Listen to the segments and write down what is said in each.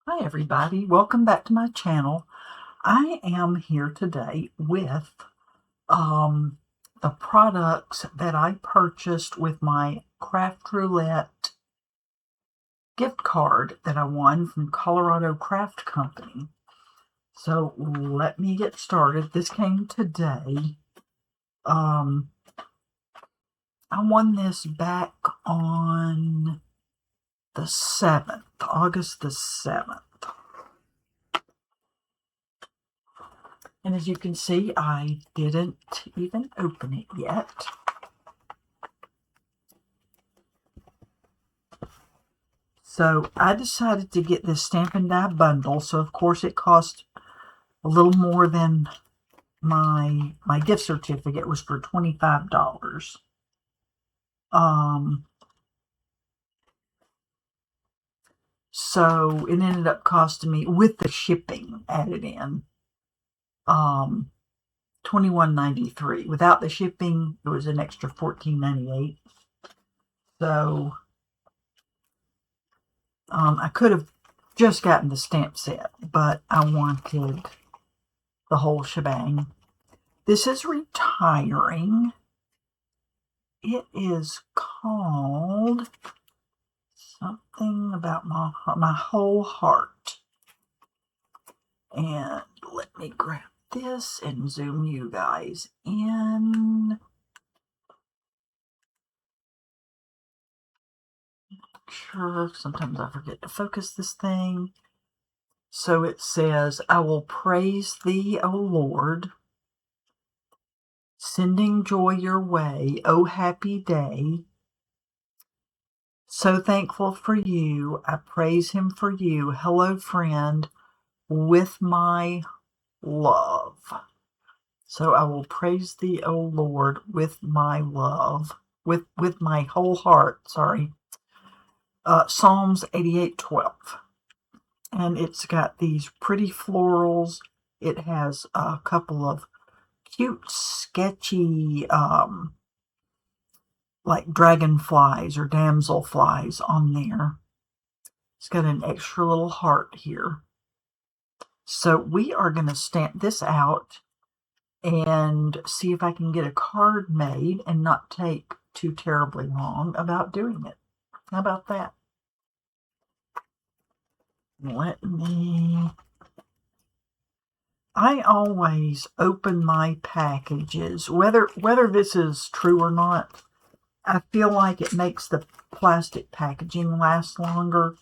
Hi everybody, welcome back to my channel. I am here today with the products that I purchased with my Craft Roulette gift card that I won from Colorado Craft Company. So let me get started. This came today. I won this back on the 7th, August the 7th. And as you can see, I didn't even open it yet. So I decided to get this Stampin' Die bundle. So of course it cost a little more than my gift certificate was for $25. So it ended up costing me, with the shipping added in, $21.93. Without the shipping, it was an extra $14.98. So I could have just gotten the stamp set, but I wanted the whole shebang. This is Retiring. It is called something about my whole heart. And let me grab this and zoom you guys in. Sure, sometimes I forget to focus this thing. So it says, I will praise thee, O Lord, sending joy your way, O happy day. So thankful for you, I praise him for you. Hello, friend, with my love. So I will praise thee, O Lord, with my love, with my whole heart, sorry. Psalms 88:12. And it's got these pretty florals. It has a couple of cute, sketchy, like dragonflies or damselflies on there. It's got an extra little heart here. So we are going to stamp this out and see if I can get a card made and not take too terribly long about doing it. How about that? I always open my packages, whether this is true or not. I feel like it makes the plastic packaging last longer.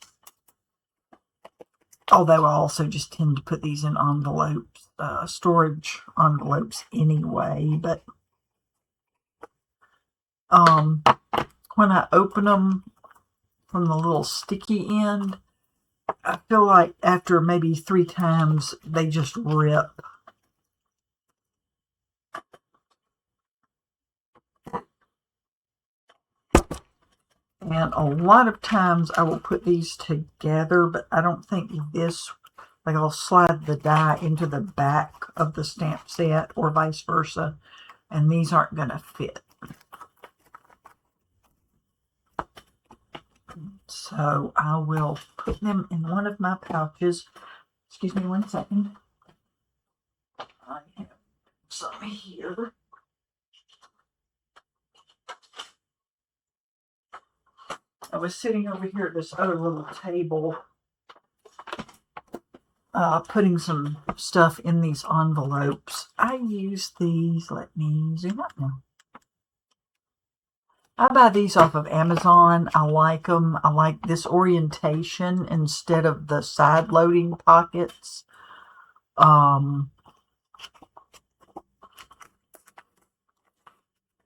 Although I also just tend to put these in envelopes, storage envelopes anyway. But when I open them from the little sticky end, I feel like after maybe 3 times, they just rip. And a lot of times I will put these together, but I don't think this, like I'll slide the die into the back of the stamp set or vice versa, and these aren't going to fit. So I will put them in one of my pouches. Excuse me one second. I have some here. I was sitting over here at this other little table putting some stuff in these envelopes. I use these. Let me zoom up now. I buy these off of Amazon. I like them. I like this orientation instead of the side loading pockets.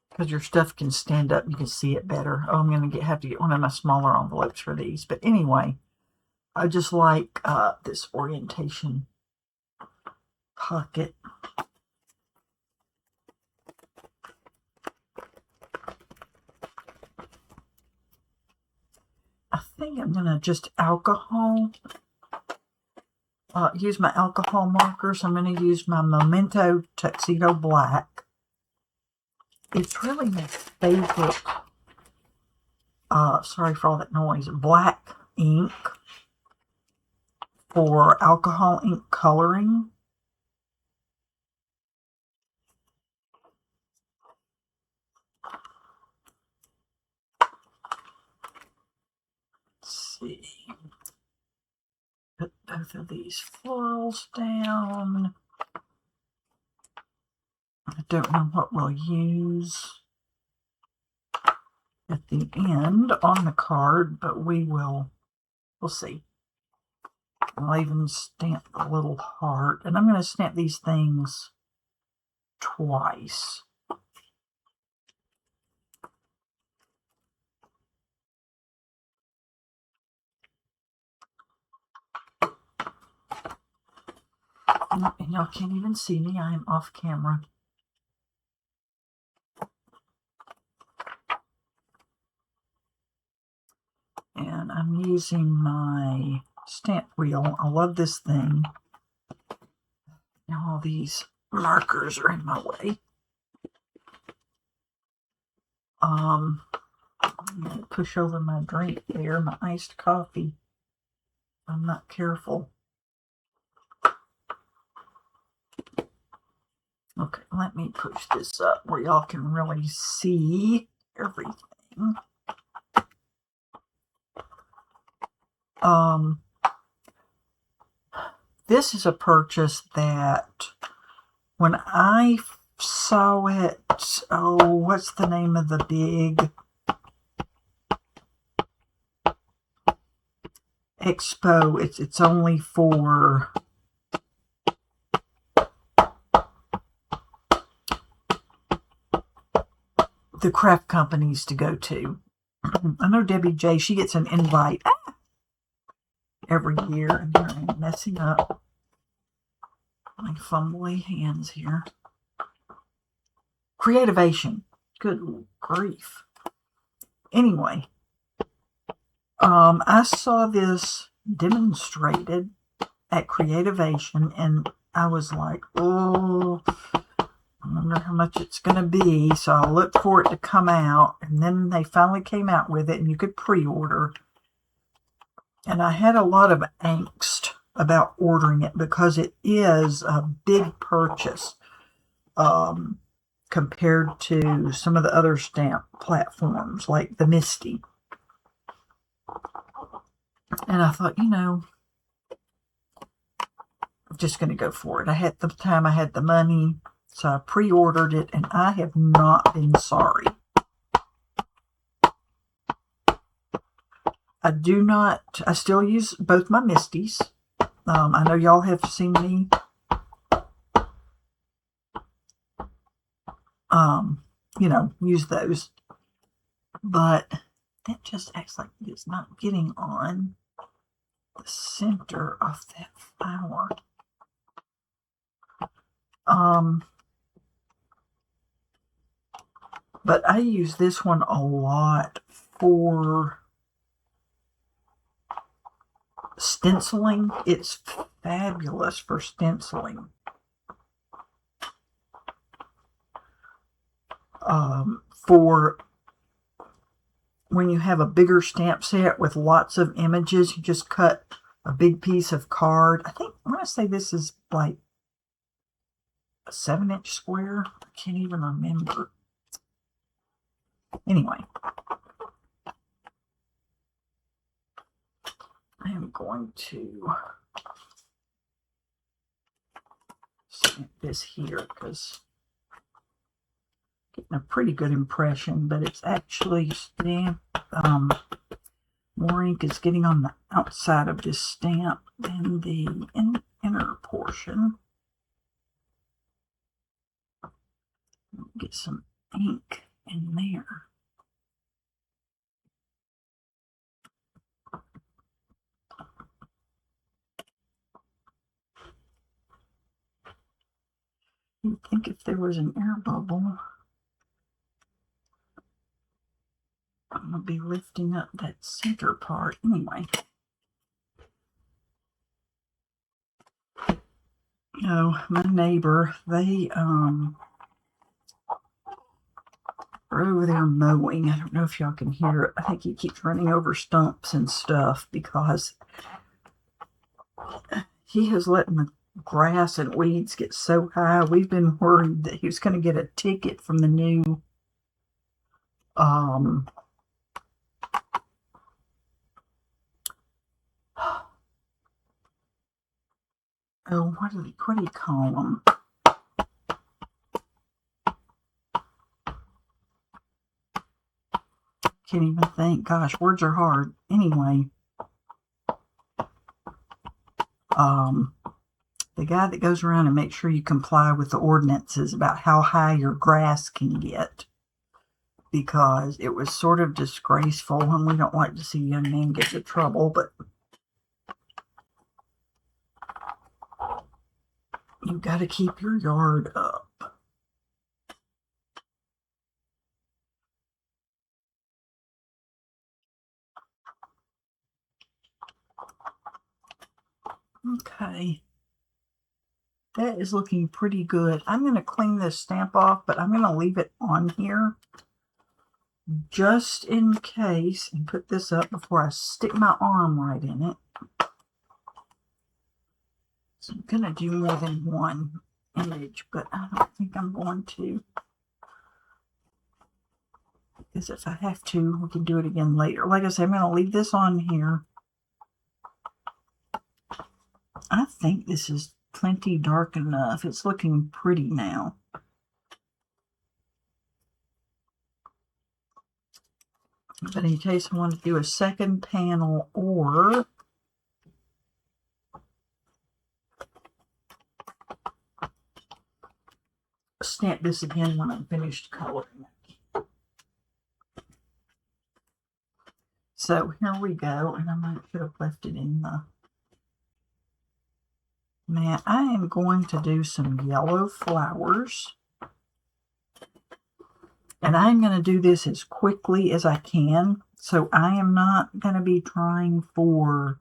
Because your stuff can stand up, you can see it better. Oh, I'm going to have to get one of my smaller envelopes for these. But anyway, I just like this orientation pocket. I think I'm going to just use my alcohol markers. I'm going to use my Memento Tuxedo Black. It's really my favorite, sorry for all that noise, black ink. for alcohol ink coloring. Let's see. Put both of these florals down. I don't know what we'll use at the end on the card, but we'll see. I'll even stamp a little heart, and I'm going to stamp these things twice. And y'all can't even see me. I am off camera. And I'm using my stamp wheel. I love this thing. Now all these markers are in my way. I'm going to push over my drink there, my iced coffee. I'm not careful. Okay, let me push this up where y'all can really see everything. This is a purchase that when I saw it, what's the name of the big expo? It's only for the craft companies to go to. I know Debbie J, she gets an invite every year, and here I'm messing up my fumbly hands here. Creativation. Good grief. Anyway, I saw this demonstrated at Creativation, and I was like, oh, I wonder how much it's going to be. So I looked for it to come out, and then they finally came out with it, and you could pre-order. And I had a lot of angst about ordering it because it is a big purchase compared to some of the other stamp platforms like the Misty. And I thought, I'm just going to go for it. I had the money, so I pre-ordered it, and I have not been sorry. I still use both my Misties. I know y'all have seen me use those, but that just acts like it's not getting on the center of that flower. But I use this one a lot for stenciling. It's fabulous for stenciling. For when you have a bigger stamp set with lots of images, you just cut a big piece of card. I want to say this is like a 7-inch square. I can't even remember. Anyway, I am going to stamp this here because getting a pretty good impression, but it's actually stamped. More ink is getting on the outside of this stamp than the inner portion. Get some ink in there. You'd think if there was an air bubble, I'm going to be lifting up that center part anyway. My neighbor, they are over there mowing. I don't know if y'all can hear it. I think he keeps running over stumps and stuff because he has let the grass and weeds get so high. We've been worried that he was going to get a ticket from the new um oh, what do you call them? Can't even think. Gosh, words are hard. Anyway, the guy that goes around and makes sure you comply with the ordinances about how high your grass can get, because it was sort of disgraceful, and we don't like to see young men get into trouble, but you've got to keep your yard up. Okay. That is looking pretty good. I'm going to clean this stamp off, but I'm going to leave it on here just in case, and put this up before I stick my arm right in it. So I'm going to do more than one image, but I don't think I'm going to, because if I have to, we can do it again later. Like I said, I'm going to leave this on here. I think this is plenty dark enough. It's looking pretty now. But in case I want to do a second panel, or stamp this again when I'm finished coloring it. So here we go, and I might should have left it in the mat. I am going to do some yellow flowers, and I'm going to do this as quickly as I can. So I am not going to be trying for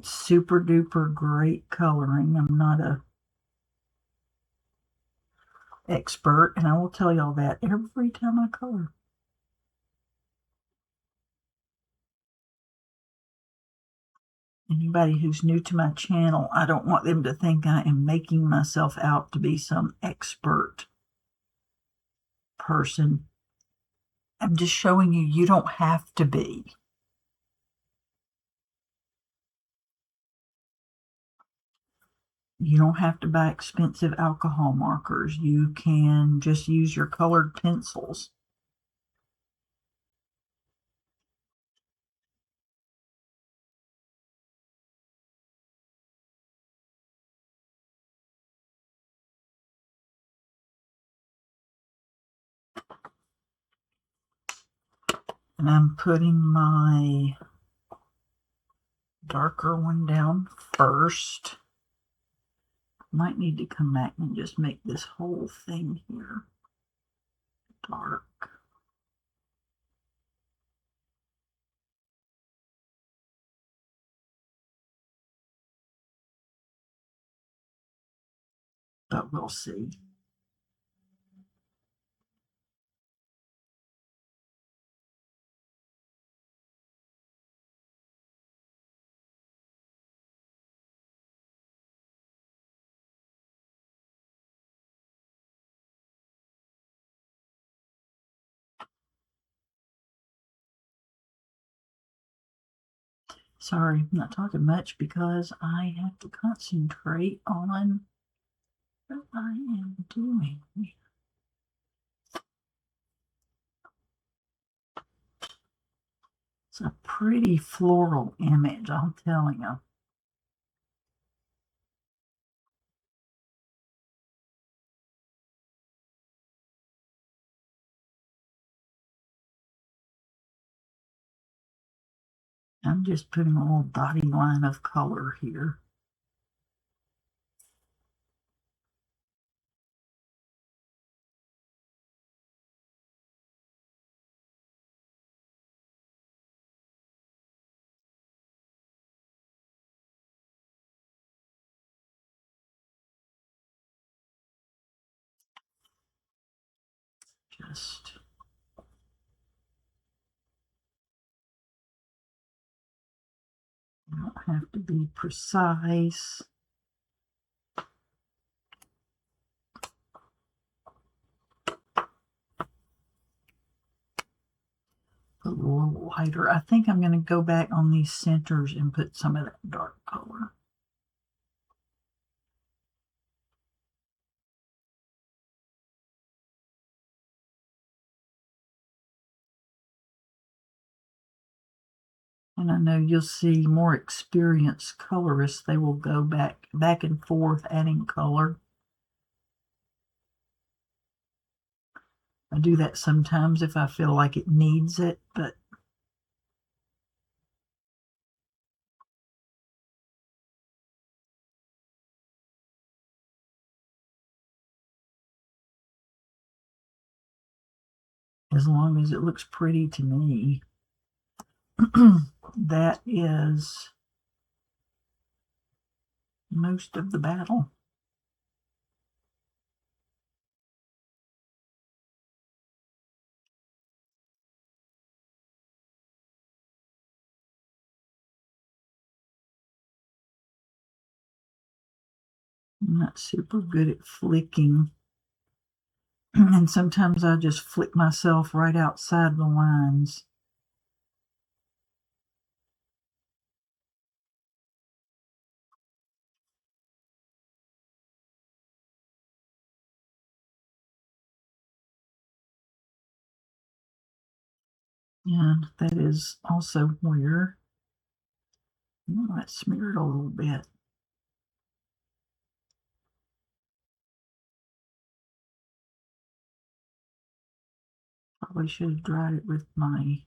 super duper great coloring. I'm not a expert, and I will tell y'all that every time I color. Anybody who's new to my channel, I don't want them to think I am making myself out to be some expert person. I'm just showing you, you don't have to be. You don't have to buy expensive alcohol markers. You can just use your colored pencils. And I'm putting my darker one down first. Might need to come back and just make this whole thing here dark. But we'll see. Sorry, I'm not talking much because I have to concentrate on what I am doing. It's a pretty floral image, I'm telling you. I'm just putting a little dotting line of color here. Just You don't have to be precise. A little lighter. I think I'm going to go back on these centers and put some of that dark color. And I know you'll see more experienced colorists. They will go back and forth adding color. I do that sometimes if I feel like it needs it, but as long as it looks pretty to me, that is most of the battle. I'm not super good at flicking. And sometimes I just flick myself right outside the lines. And that is also where that smeared a little bit. Probably should have dried it with my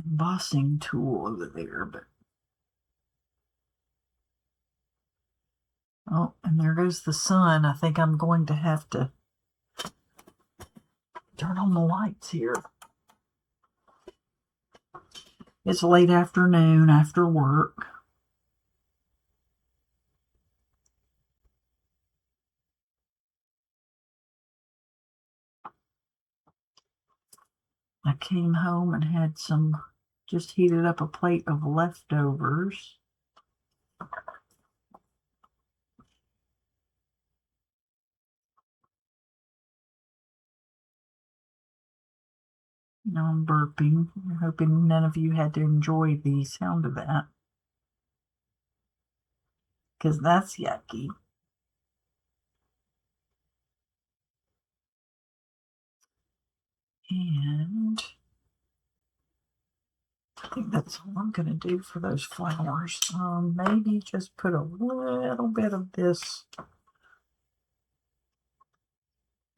embossing tool over there, but oh, and there goes the sun. I think I'm going to have to turn on the lights here. It's late afternoon after work. I came home and had just heated up a plate of leftovers. Now I'm burping. I'm hoping none of you had to enjoy the sound of that, because that's yucky. And I think that's all I'm going to do for those flowers. Maybe just put a little bit of this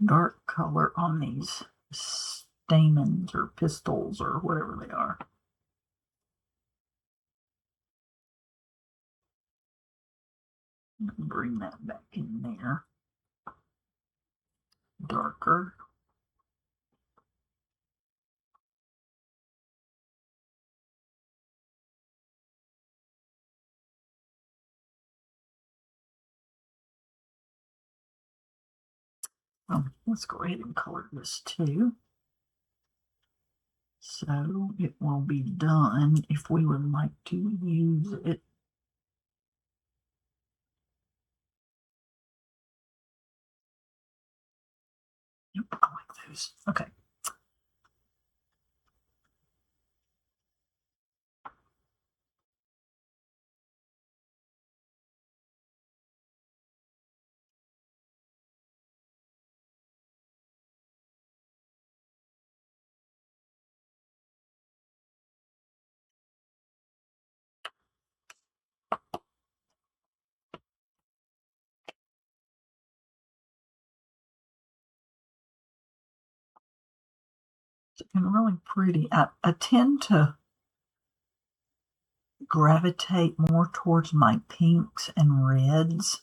dark color on these stamens or pistils or whatever they are. Bring that back in there. Darker. Let's go ahead and color this too. So it will be done if we would like to use it. Yep, I like those. Okay. It's been really pretty. I tend to gravitate more towards my pinks and reds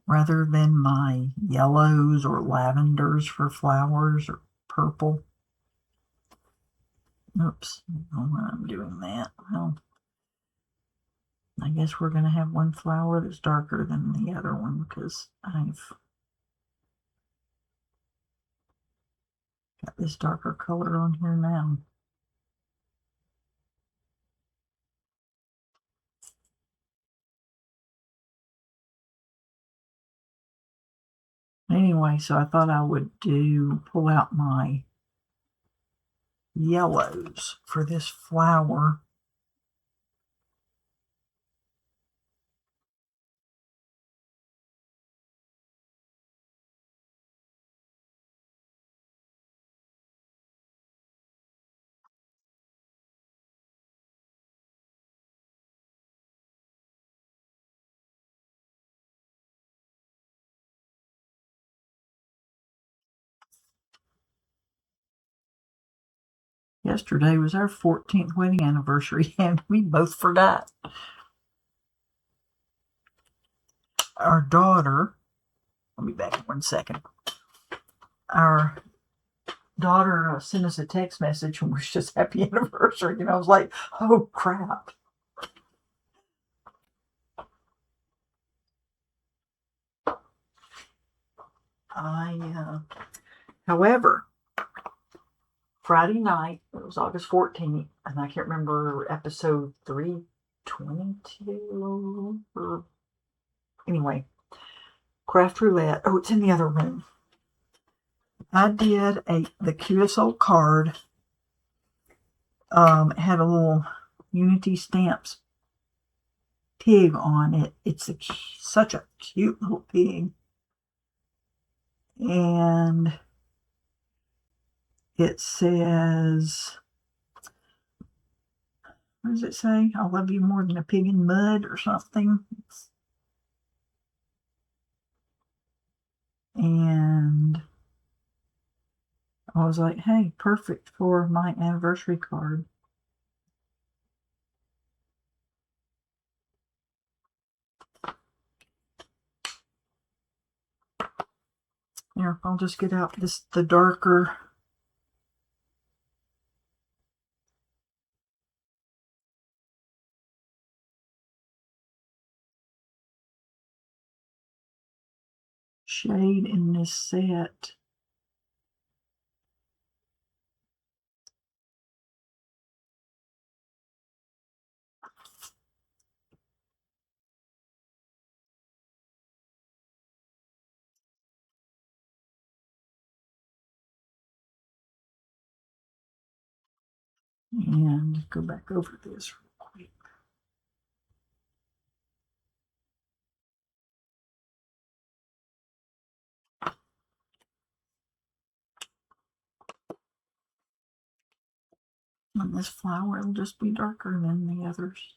rather than my yellows or lavenders for flowers or purple. Oops, I don't know why I'm doing that. Well, I guess we're going to have one flower that's darker than the other one because I've Got this darker color on here now. Anyway, so I thought I would pull out my yellows for this flower. Yesterday was our 14th wedding anniversary, and we both forgot. Our daughter, I'll be back in 1 second. Our daughter sent us a text message and wished us happy anniversary, and I was like, oh crap. However, Friday night, it was August 14th, and I can't remember episode 322 or anyway, Craft Roulette. Oh, it's in the other room. I did the cutest little card. It had a little Unity Stamps pig on it. It's such a cute little pig. And it says, what does it say? I love you more than a pig in mud or something. And I was like, hey, perfect for my anniversary card. Here, I'll just get out the darker shade in this set. And go back over this real quick. And this flower will just be darker than the others.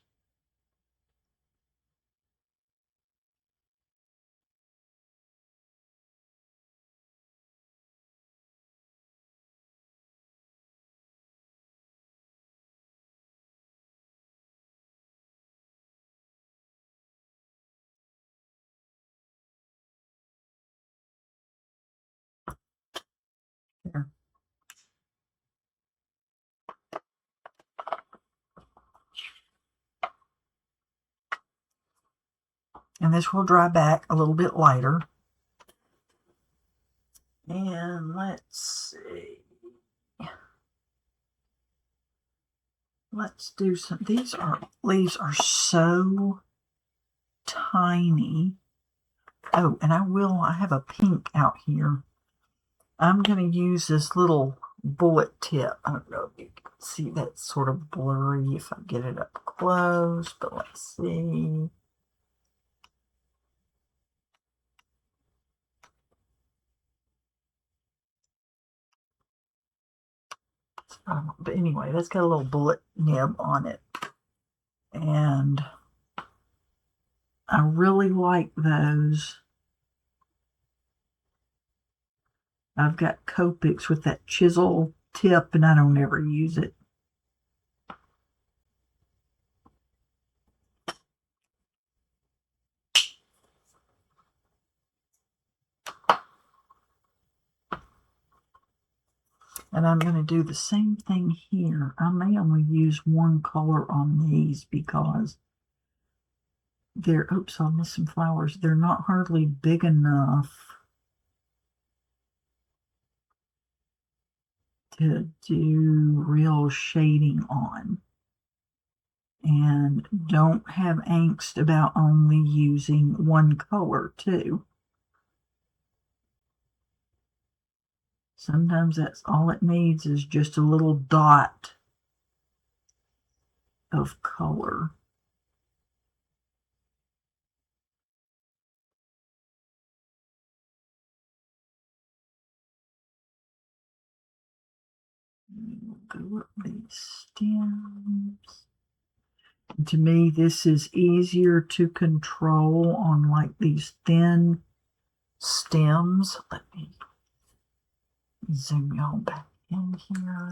There. And this will dry back a little bit lighter. And let's see. Let's do some. These leaves are so tiny. Oh, and I have a pink out here. I'm going to use this little bullet tip. I don't know if you can see, that's sort of blurry if I get it up close, but let's see. But anyway, that's got a little bullet nib on it. And I really like those. I've got Copics with that chisel tip, and I don't ever use it. And I'm going to do the same thing here. I may only use one color on these because they're, oops, I'll miss some flowers. They're not hardly big enough to do real shading on. And don't have angst about only using one color too. Sometimes that's all it needs, is just a little dot of color. We'll go up these stems. And to me, this is easier to control on like these thin stems. Let me zoom y'all back in here.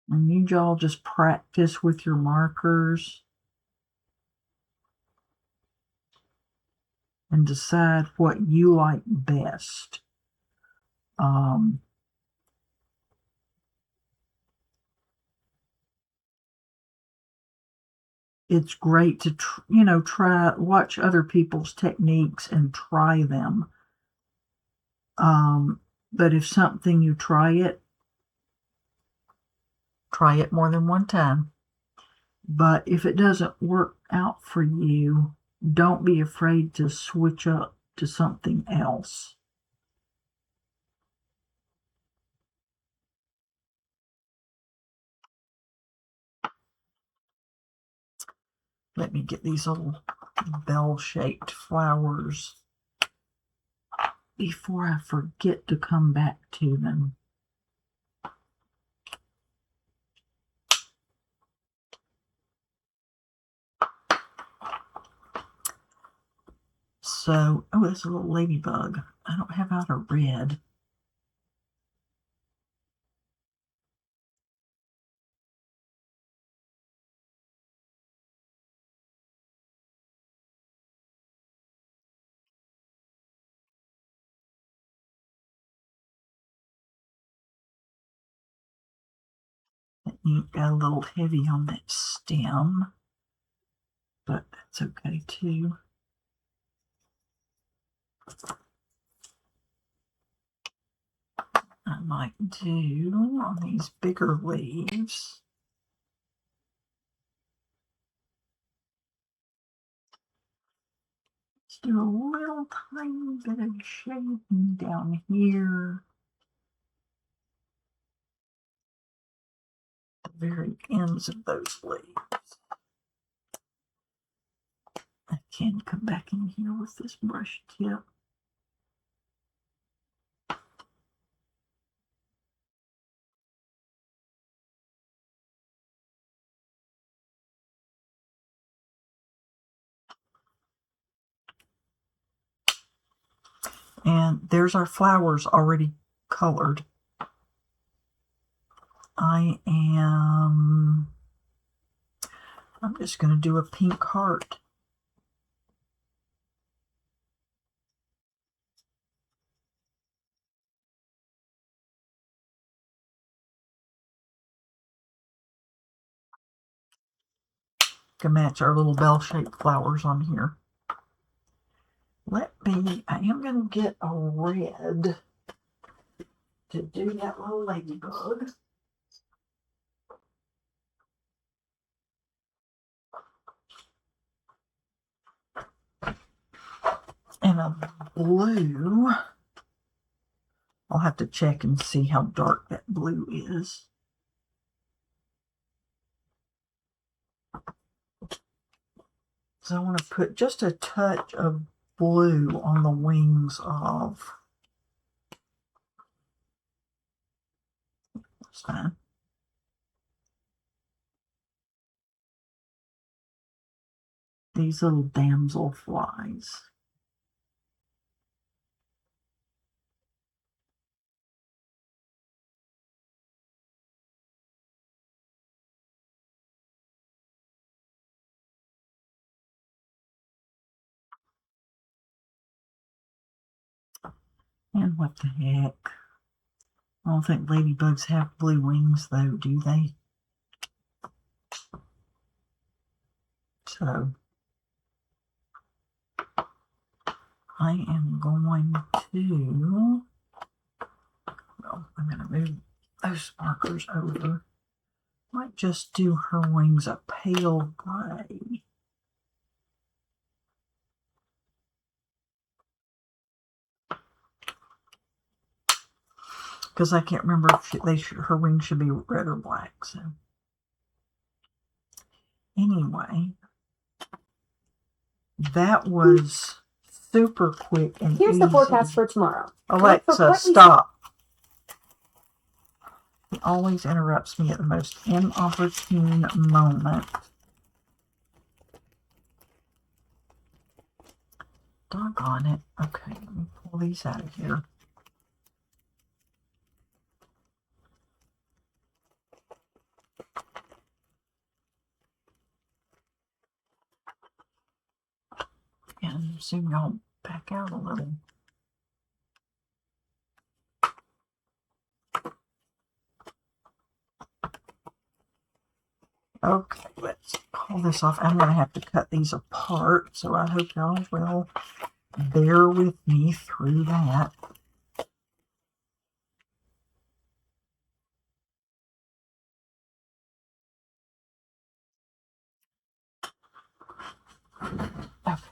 And you all just practice with your markers and decide what you like best. It's great to watch other people's techniques and try them. But if something you try it more than one time. But if it doesn't work out for you, don't be afraid to switch up to something else. Let me get these little bell-shaped flowers before I forget to come back to them. So, oh, that's a little ladybug. I don't have out a red. That ink got a little heavy on that stem, but that's okay too. I might do on these bigger leaves. Let's do a little tiny bit of shading down here. The very ends of those leaves. I can come back in here with this brush tip. And there's our flowers already colored. I'm just going to do a pink heart. To match our little bell-shaped flowers on here. I am going to get a red to do that little ladybug. And a blue. I'll have to check and see how dark that blue is. So I want to put just a touch of blue on the wings of. That's fine. These little damsel flies. And what the heck? I don't think ladybugs have blue wings though, do they? So I am going to, well, I'm going to move those markers over. Might just do her wings a pale gray. Because I can't remember if her wings should be red or black. So anyway, that was super quick and Here's easy. the forecast for tomorrow. Alexa, stop. He always interrupts me at the most inopportune moment. Doggone it. Okay, let me pull these out of here. And zoom y'all back out a little. Okay, let's pull this off. I'm going to have to cut these apart, so I hope y'all will bear with me through that. Okay.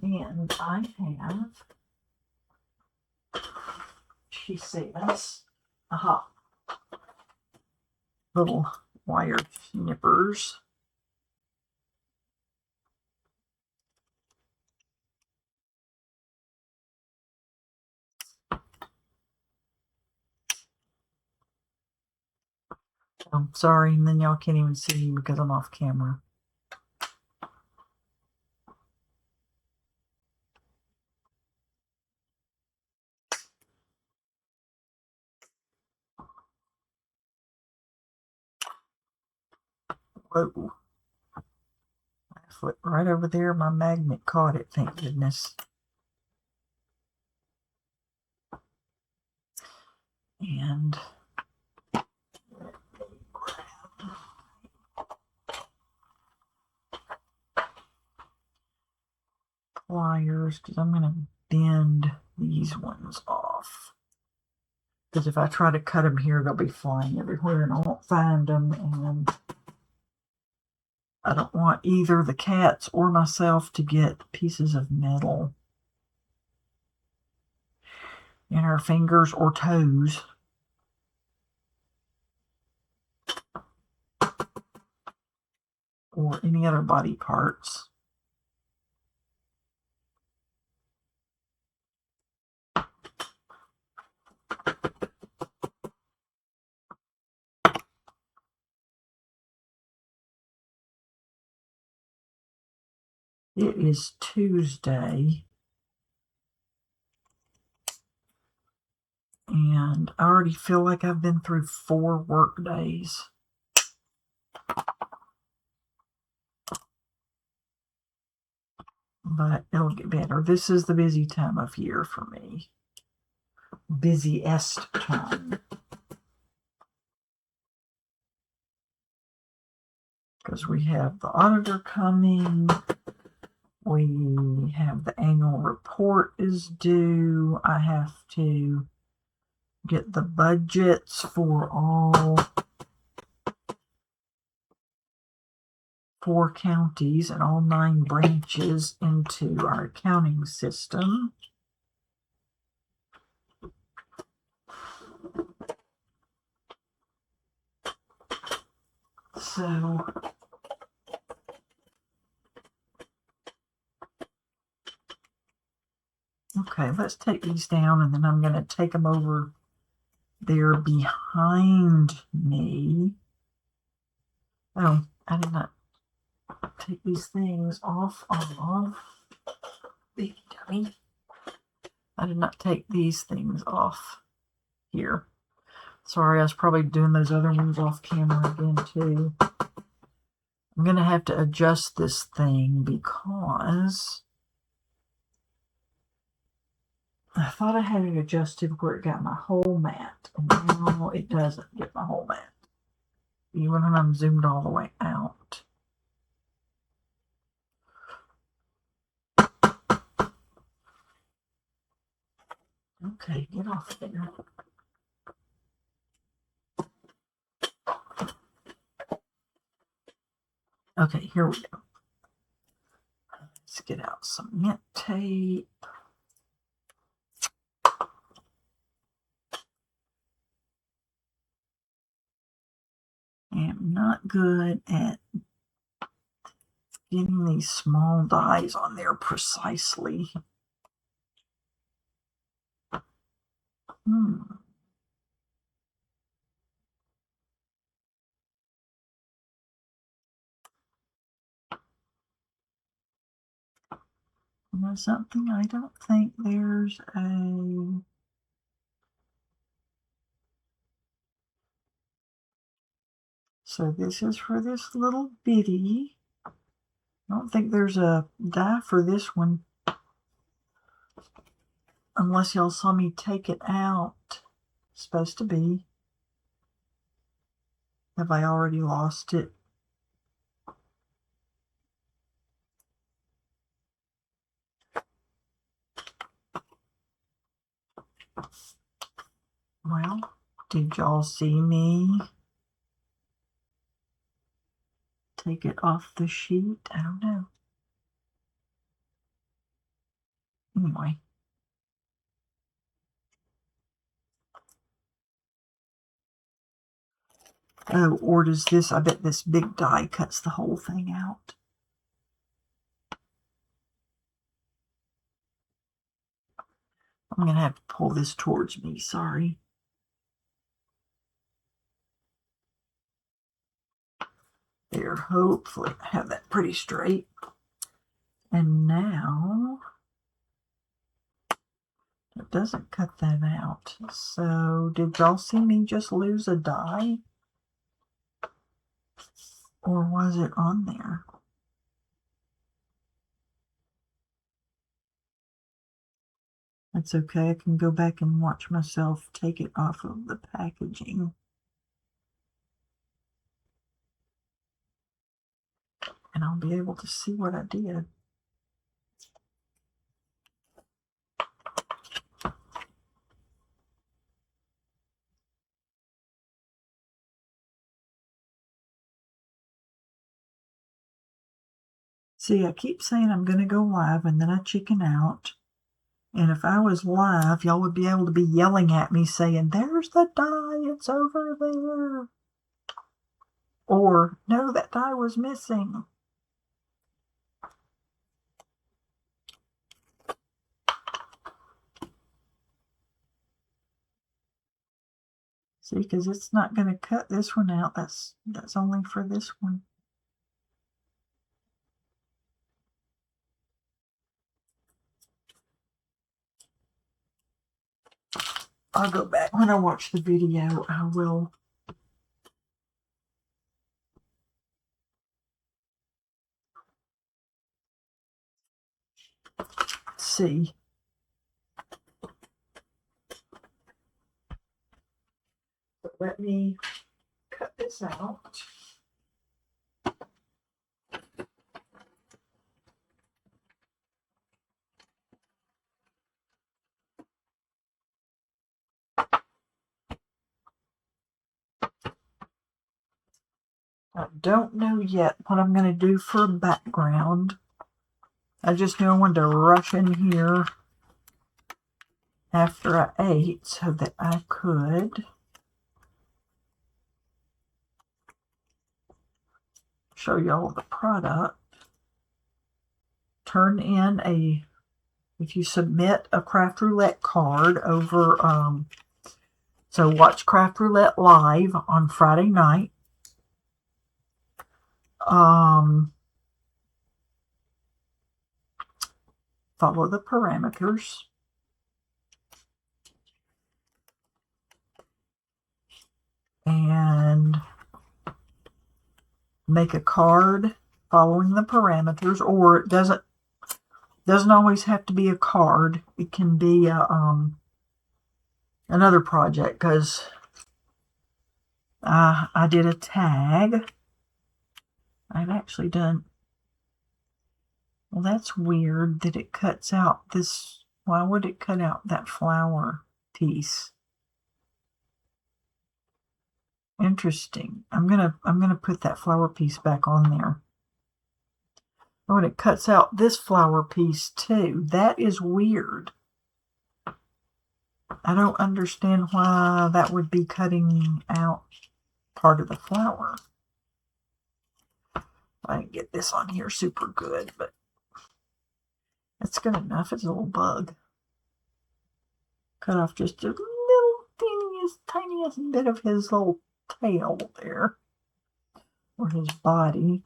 And I have, she says, aha, little wire snippers. I'm sorry, and then y'all can't even see me because I'm off camera. Whoa. I flipped right over there. My magnet caught it, thank goodness. And pliers, because I'm going to bend these ones off. Because if I try to cut them here, they'll be flying everywhere and I won't find them. And I don't want either the cats or myself to get pieces of metal in our fingers or toes. Or any other body parts. It is Tuesday, and I already feel like I've been through 4 work days. But it'll get better. This is the busy time of year for me. Busiest time. Because we have the auditor coming. We have the annual report is due. I have to get the budgets for all 4 counties and all 9 branches into our accounting system. So okay, let's take these down, and then I'm going to take them over there behind me. Oh, I did not take these things off of baby dummy. I did not take these things off here. Sorry, I was probably doing those other ones off camera again too. I'm going to have to adjust this thing because I thought I had it adjusted where it got my whole mat, and now it doesn't get my whole mat, even when I'm zoomed all the way out. Okay, get off there. Okay, here we go. Let's get out some mint tape. I am not good at getting these small dies on there precisely. There's something I don't think there's a... So this is for this little bitty. I don't think there's a die for this one. Unless y'all saw me take it out. It's supposed to be. Have I already lost it? Well, did y'all see me take it off the sheet? I don't know. Anyway. Oh, or does this, I bet this big die cuts the whole thing out. I'm going to have to pull this towards me, sorry. There, hopefully I have that pretty straight. And now, it doesn't cut that out. So, did y'all see me just lose a die? Or was it on there? That's okay, I can go back and watch myself take it off of the packaging. And I'll be able to see what I did. See, I keep saying I'm going to go live and then I chicken out. And if I was live, y'all would be able to be yelling at me saying, "There's the die, it's over there." Or, "No, that die was missing." See, because it's not going to cut this one out. That's only for this one. I'll go back when I watch the video. I will see. But let me cut this out. I don't know yet what I'm going to do for a background. I just knew I wanted to rush in here after I ate so that I could show y'all the product. Turn in if you submit a Craft Roulette card over, so watch Craft Roulette live on Friday night. Follow the parameters. And make a card following the parameters, or it doesn't always have to be a card. It can be another project, because I did a tag. I've actually done, well, that's weird that it cuts out this Why would it cut out that flower piece? Interesting. I'm gonna put that flower piece back on there. Oh, and it cuts out this flower piece too. That is weird. I don't understand why that would be cutting out part of the flower. I didn't get this on here super good, but that's good enough. It's a little bug. Cut off just a little tiniest bit of his little tail there, or his body.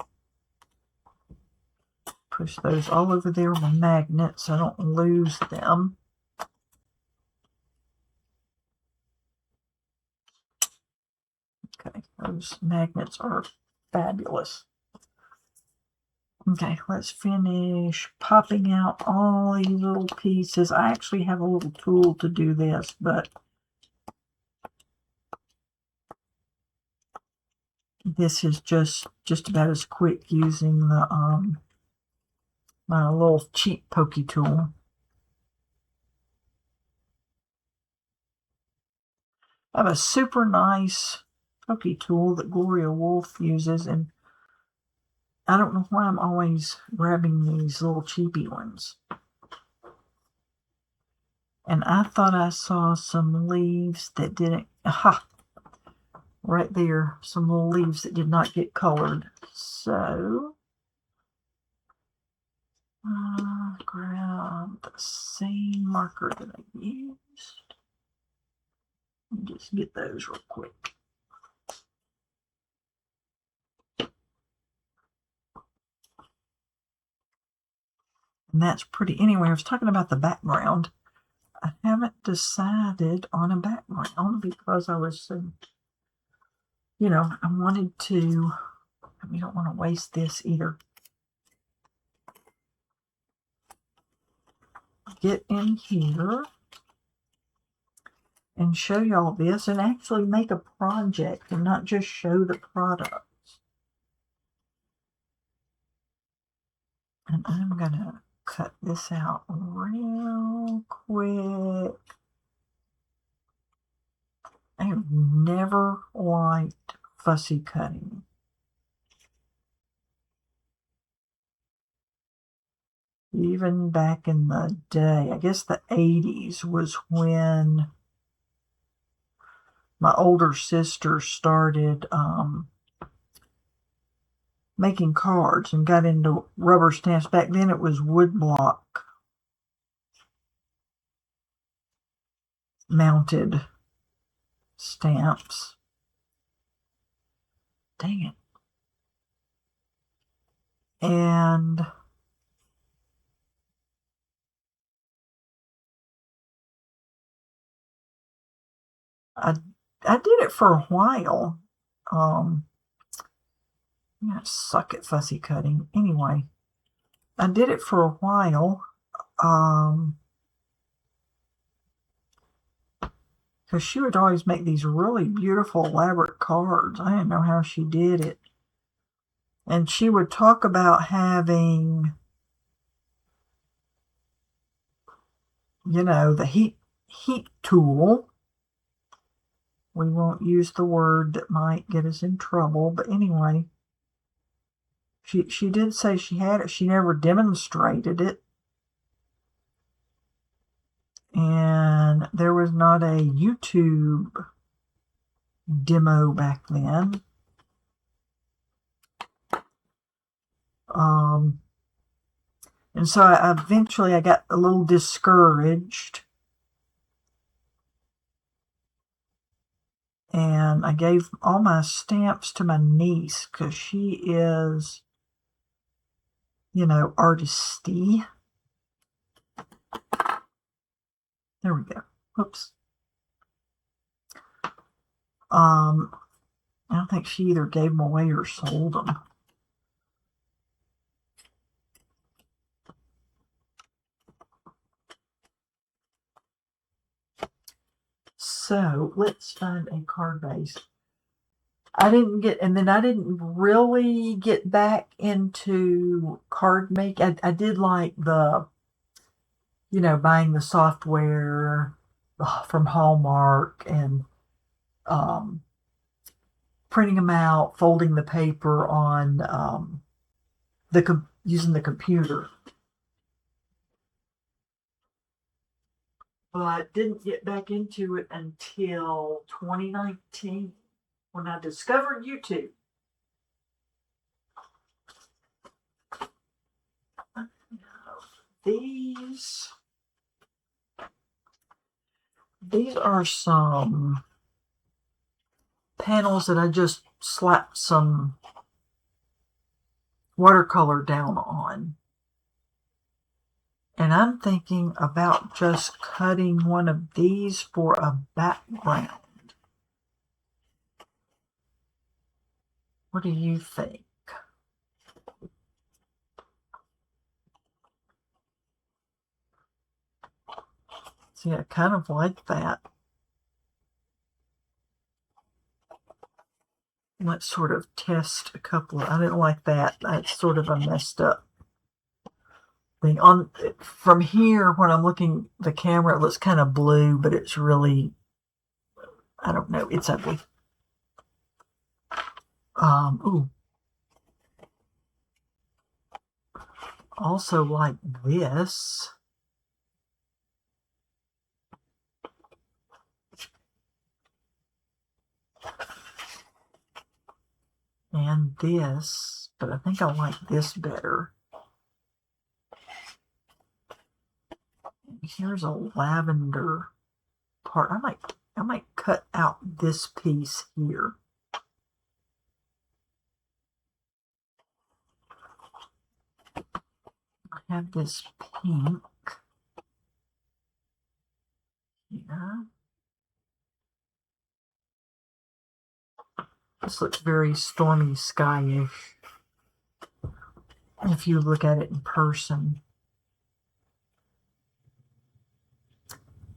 Push those all over there with a magnet so I don't lose them. Okay, those magnets are fabulous. Okay, let's finish popping out all these little pieces. I actually have a little tool to do this, but this is just about as quick using the my little cheap pokey tool. I have a super nice pokey tool that Gloria Wolf uses, and I don't know why I'm always grabbing these little cheapy ones. And I thought I saw some leaves that didn't, aha, right there, some little leaves that did not get colored. So, grab the same marker that I used. And just get those real quick. And that's pretty. Anyway, I was talking about the background. I haven't decided on a background because I was, you know, I wanted to, we don't want to waste this either. Get in here and show y'all this and actually make a project and not just show the products. And I'm going to cut this out real quick. I have never liked fussy cutting. Even back in the day, I guess the 80s was when my older sister started making cards and got into rubber stamps. Back then it was woodblock mounted stamps. Dang it. And I did it for a while. I suck at fussy cutting. Anyway, I did it for a while. Because she would always make these really beautiful, elaborate cards. I didn't know how she did it. And she would talk about having, you know, the heat tool. We won't use the word that might get us in trouble. But anyway, she did say she had it. She never demonstrated it. And there was not a YouTube demo back then. And so eventually I got a little discouraged. And I gave all my stamps to my niece because she is, you know, artisty. There we go. Oops. I don't think she either gave them away or sold them. So let's find a card base. I didn't really get back into card make. I did like the buying the software from Hallmark and um, printing them out, folding the paper on using the computer. But didn't get back into it until 2019 when I discovered YouTube. These these are some panels that I just slapped some watercolor down on. And I'm thinking about just cutting one of these for a background. What do you think? See, I kind of like that. Let's sort of test a couple. I didn't like that. That's sort of a messed up thing. From here, when I'm looking the camera, it looks kind of blue, but it's really, I don't know. It's ugly. Ooh. Also like this. And this, but I think I like this better. Here's a lavender part. I might cut out this piece here. I have this pink here. This looks very stormy skyish if you look at it in person.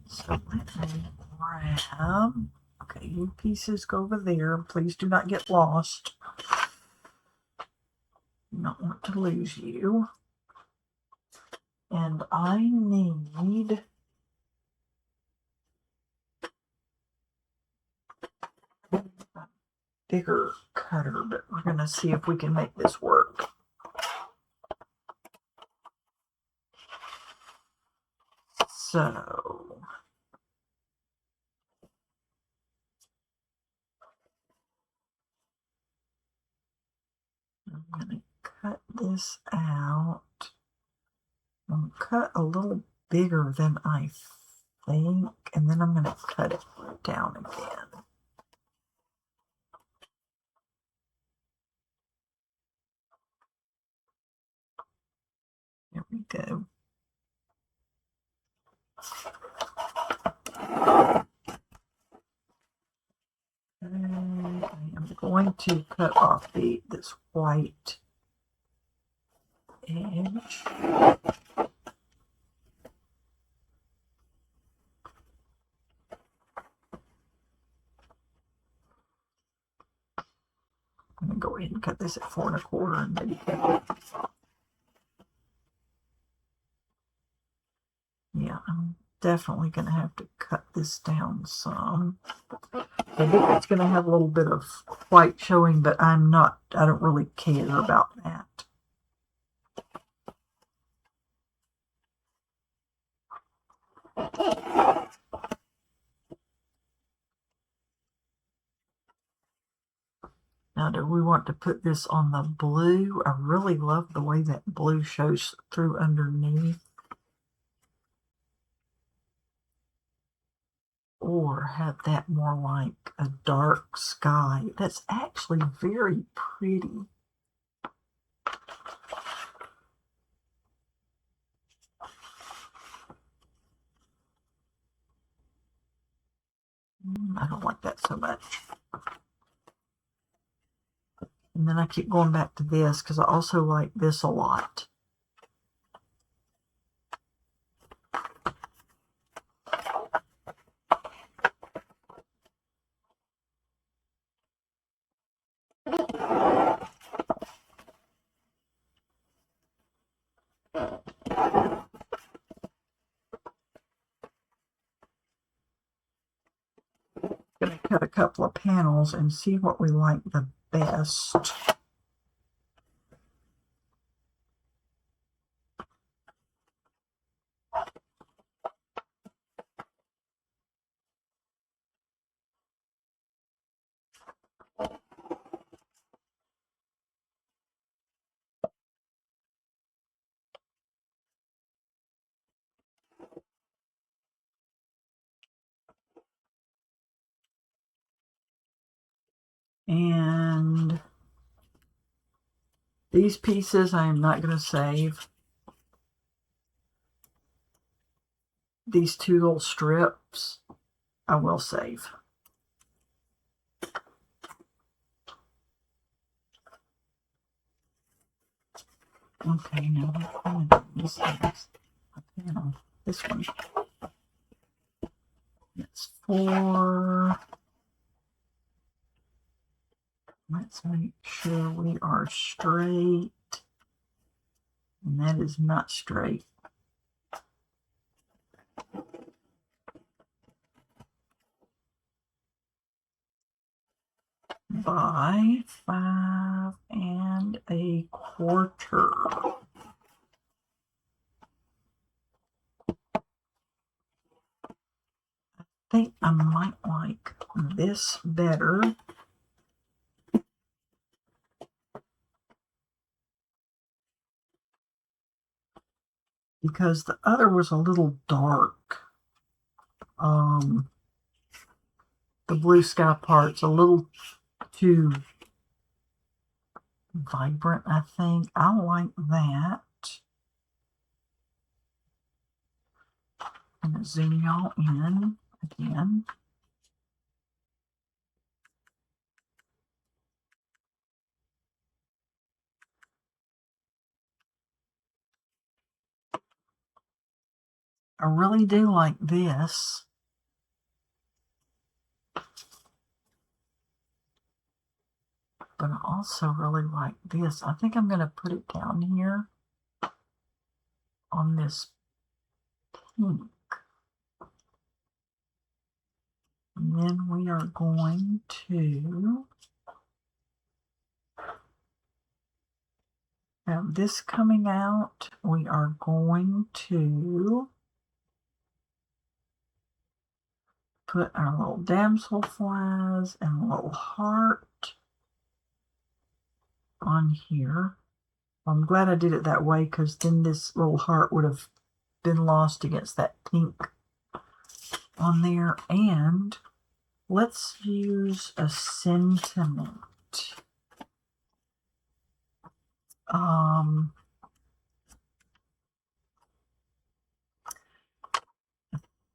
So let me grab, okay, you pieces go over there. Please do not get lost. You don't want to lose you. And I need a bigger cutter, but we're going to see if we can make this work. So I'm going to cut this out. I'm going to cut a little bigger than I think, and then I'm going to cut it down again. There we go. And I'm going to cut off this white edge. I'm going to go ahead and cut this at 4 1/4 and maybe cut it. Yeah, I'm definitely going to have to cut this down some. I think it's going to have a little bit of white showing, but I don't really care about that. Now, do we want to put this on the blue? I really love the way that blue shows through underneath. Or have that more like a dark sky. That's actually very pretty. I don't like that so much. And then I keep going back to this because I also like this a lot. cut a couple of panels and see what we like the best. And these pieces I am not going to save. These two little strips I will save. Okay, now this panel. This one. It's 4. Let's make sure we are straight. And that is not straight. By 5 1/4. I think I might like this better. Because the other was a little dark. The blue sky part's a little too vibrant, I think. I like that. I'm going to zoom y'all in again. I really do like this. But I also really like this. I think I'm going to put it down here on this pink. And then we are going to have this coming out. We are going to put our little damselflies and a little heart on here. I'm glad I did it that way because then this little heart would have been lost against that pink on there. And let's use a sentiment. I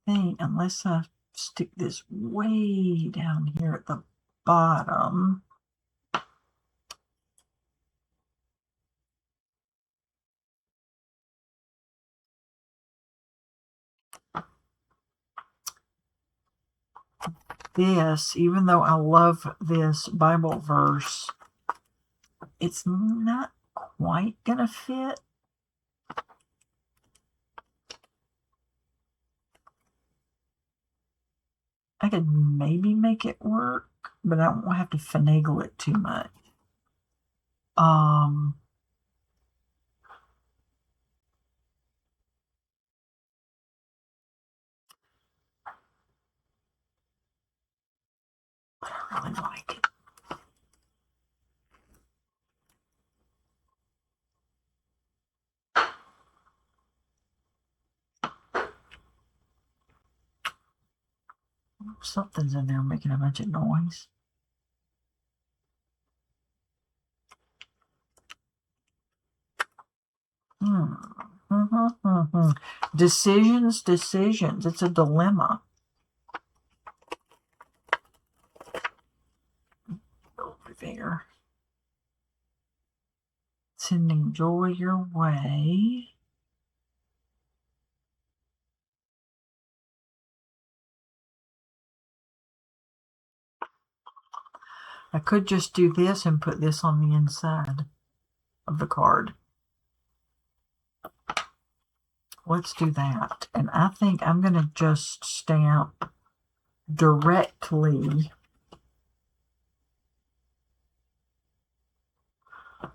think unless I stick this way down here at the bottom. This, even though I love this Bible verse, it's not quite gonna fit. I could maybe make it work, but I don't have to finagle it too much. I really like it. Something's in there making a bunch of noise. Decisions. It's a dilemma. Over there. Sending joy your way. I could just do this and put this on the inside of the card. Let's do that. And I think I'm going to just stamp directly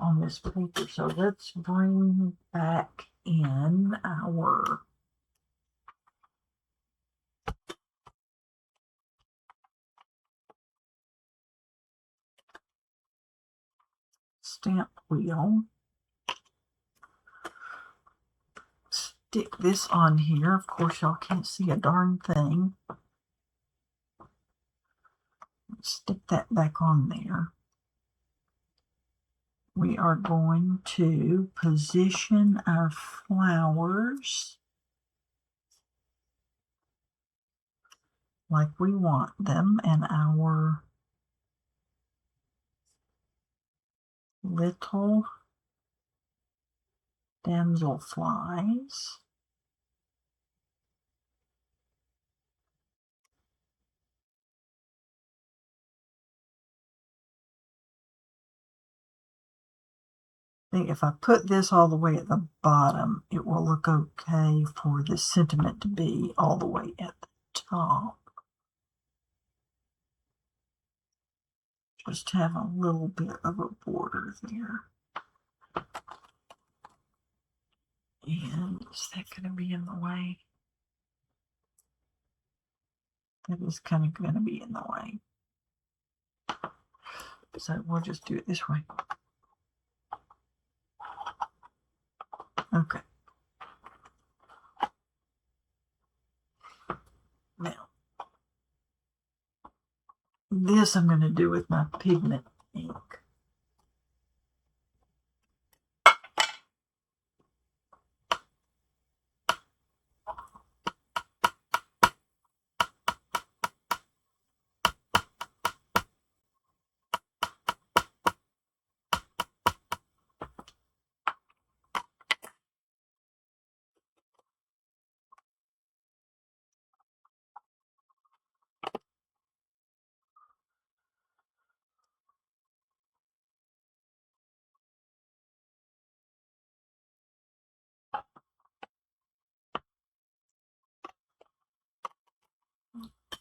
on this paper. So let's bring back in our stamp wheel. Stick this on here. Of course, y'all can't see a darn thing. Stick that back on there. We are going to position our flowers like we want them, and our little damselflies. I think if I put this all the way at the bottom, it will look okay for the sentiment to be all the way at the top. Just have a little bit of a border there. And is that going to be in the way? That is kind of going to be in the way. So we'll just do it this way. Okay. Now, this I'm going to do with my pigment ink.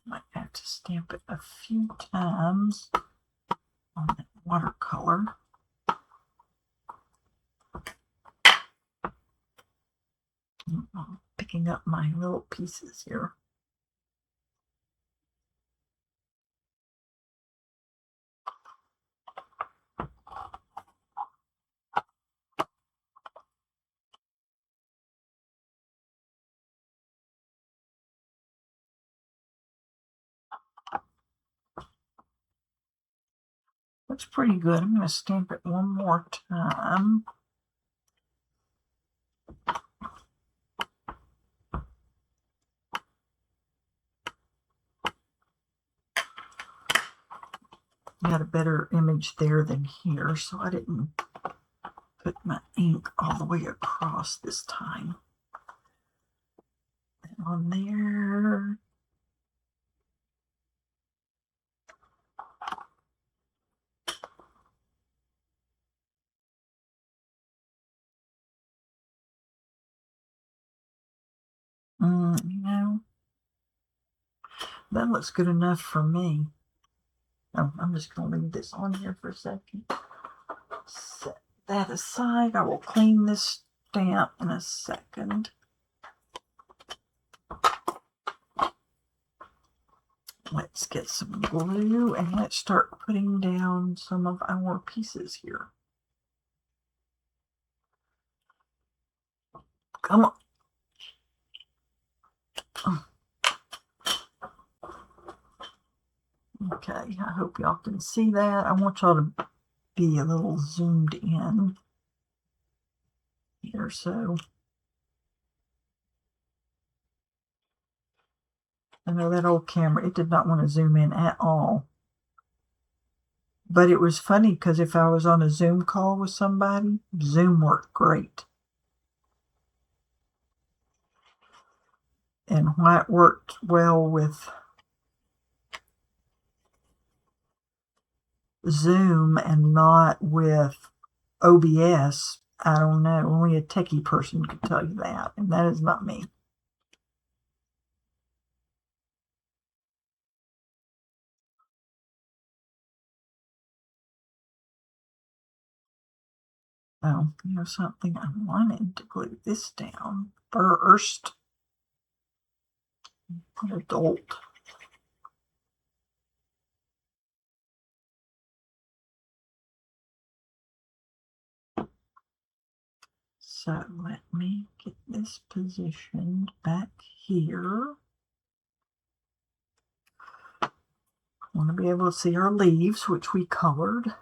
Might have to stamp it a few times on that watercolor. I'm picking up my little pieces here. Looks pretty good. I'm going to stamp it one more time. Got a better image there than here, so I didn't put my ink all the way across this time. And on there. You know, that looks good enough for me. Oh, I'm just going to leave this on here for a second. Set that aside. I will clean this stamp in a second. Let's get some glue and let's start putting down some of our pieces here. Come on. Okay, I hope y'all can see that. I want y'all to be a little zoomed in here, so I know that old camera, it did not want to zoom in at all. But it was funny because if I was on a Zoom call with somebody, Zoom worked great. And why it worked well with Zoom and not with OBS, I don't know. Only a techie person could tell you that, and that is not me. Oh, you know something? I wanted to glue this down first. What adult. So let me get this positioned back here. I want to be able to see our leaves, which we colored.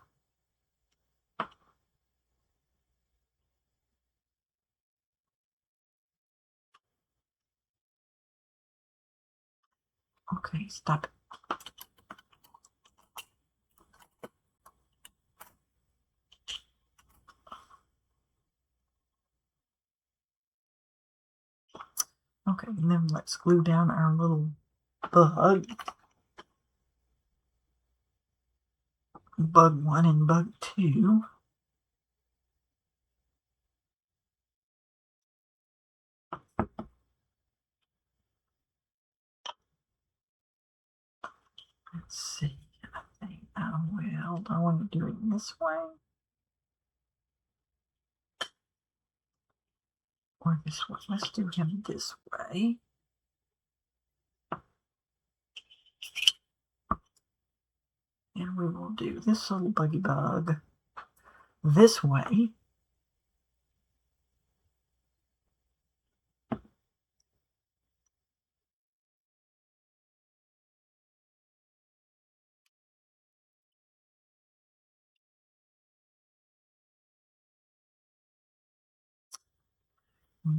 Okay, stop it. Okay, and then let's glue down our little bug. Bug 1 and bug 2. Let's see. I think I will. Do I want to do it this way? Or this way? Let's do him this way. And we will do this little buggy bug this way.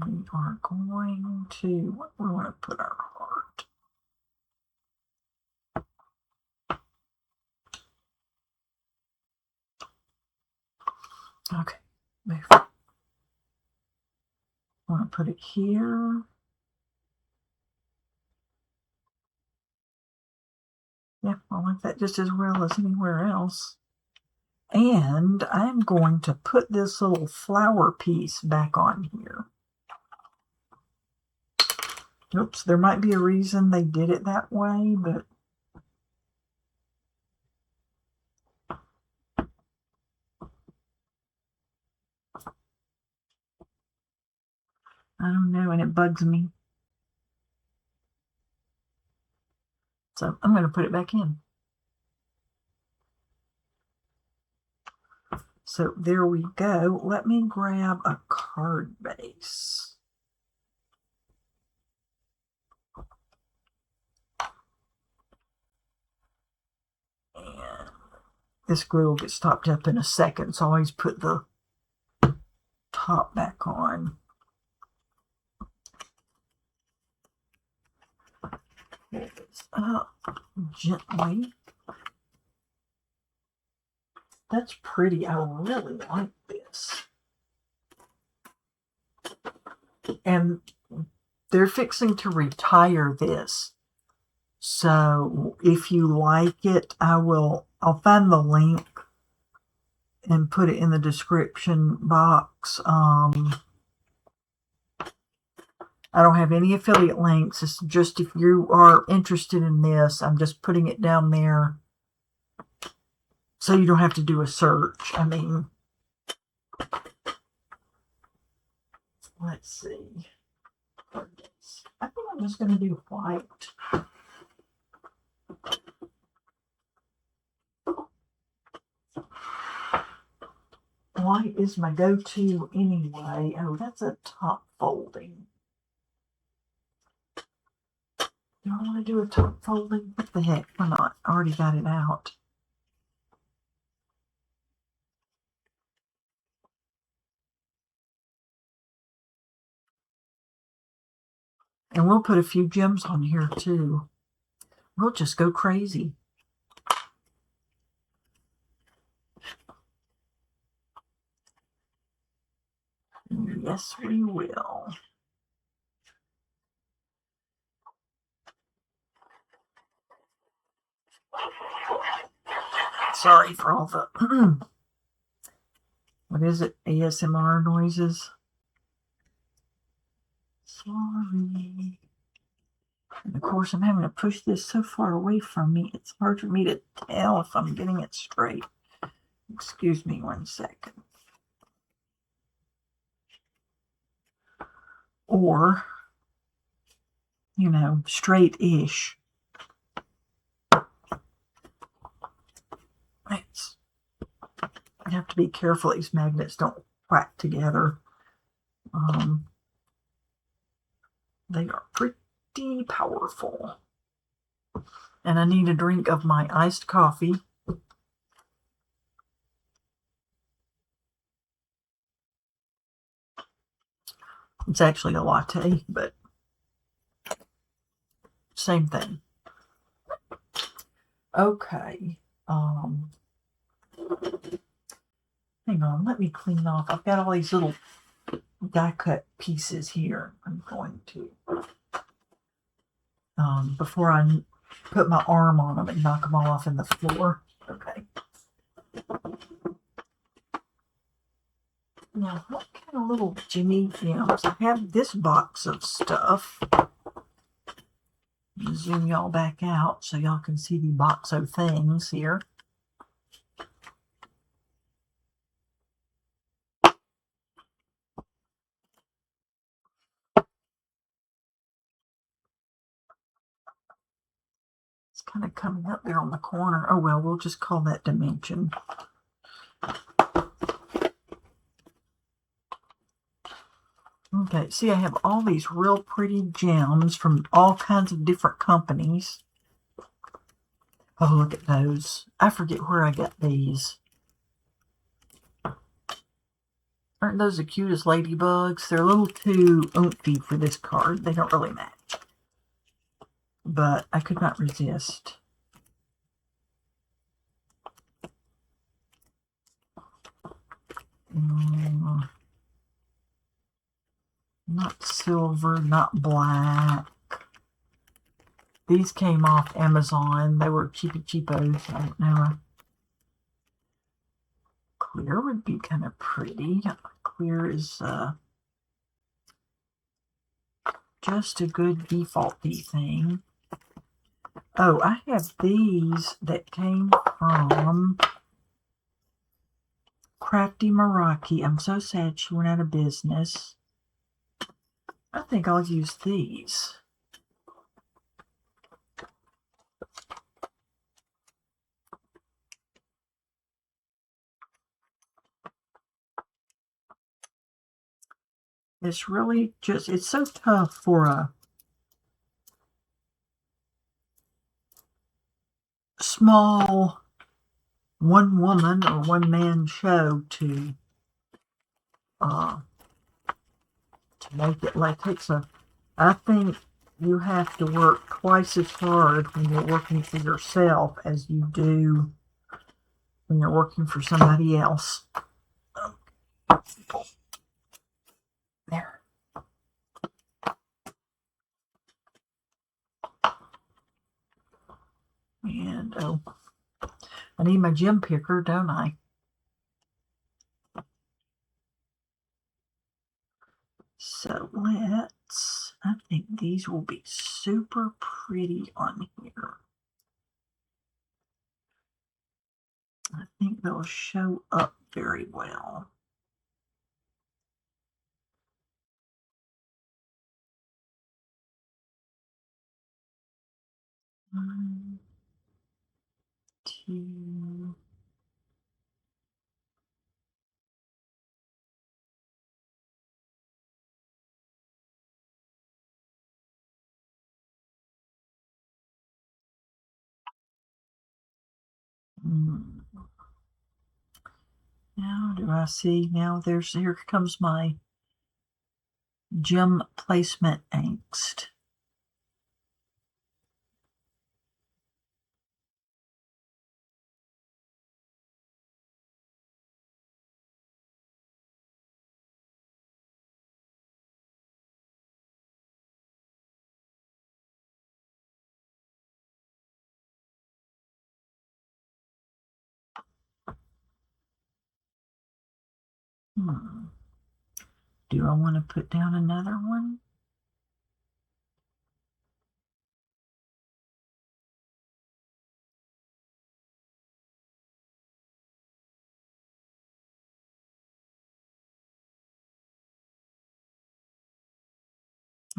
We are going to, what we want to put our heart. Okay, move. I want to put it here. Yeah, I like that just as well as anywhere else. And I'm going to put this little flower piece back on here. Oops, there might be a reason they did it that way, but I don't know, and it bugs me. So I'm going to put it back in. So there we go. Let me grab a card base. And this glue will get stopped up in a second, so I always put the top back on. Pull this up gently. That's pretty. I really like this. And they're fixing to retire this. So if you like it, I'll find the link and put it in the description box. I don't have any affiliate links. It's just if you are interested in this, I'm just putting it down there so you don't have to do a search. I mean, let's see. I think I'm just going to do white. White is my go-to anyway. Oh, that's a top folding. Do I want to do a top folding? What the heck? Why not? I already got it out. And we'll put a few gems on here too. We'll just go crazy. Yes, we will. Sorry for all the, what is it, ASMR noises. Sorry. And of course, I'm having to push this so far away from me, it's hard for me to tell if I'm getting it straight. Excuse me 1 second. or, you know, straight-ish. I have to be careful these magnets don't whack together. They are pretty powerful. And I need a drink of my iced coffee. It's actually a latte, but same thing. Okay. Hang on, let me clean off. I've got all these little die cut pieces here. I'm going to, before I put my arm on them and knock them all off in the floor. Okay. Now, what kind of little Jimmy Jams? I have this box of stuff. Zoom y'all back out so y'all can see the box of things here. It's kind of coming up there on the corner. Oh well, we'll just call that dimension. Okay, see, I have all these real pretty gems from all kinds of different companies. Oh, look at those. I forget where I got these. Aren't those the cutest ladybugs? They're a little too oomphy for this card. They don't really match. But I could not resist. Not silver, not black. These came off Amazon. They were cheapy cheapos. I don't know. Clear would be kind of pretty. Clear is just a good defaulty thing. Oh, I have these that came from Crafty Meraki. I'm so sad she went out of business. I think I'll use these. It's really just, it's so tough for a small one-woman or one-man show to make it. Like, I think you have to work twice as hard when you're working for yourself as you do when you're working for somebody else. There. And, oh, I need my gem picker, don't I? So I think these will be super pretty on here. I think they'll show up very well. One, two. Now do I see? Now here comes my gem placement angst. Do I want to put down another one?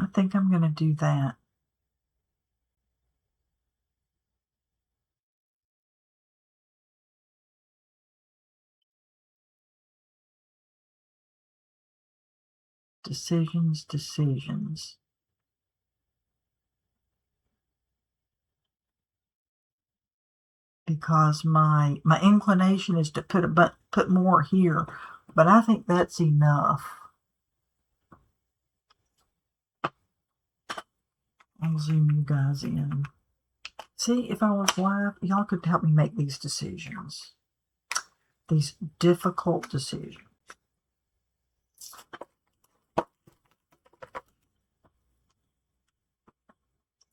I think I'm going to do that. Decisions, decisions. Because my inclination is to put more here, but I think that's enough. I'll zoom you guys in. See, if I was live, y'all could help me make these decisions. These difficult decisions.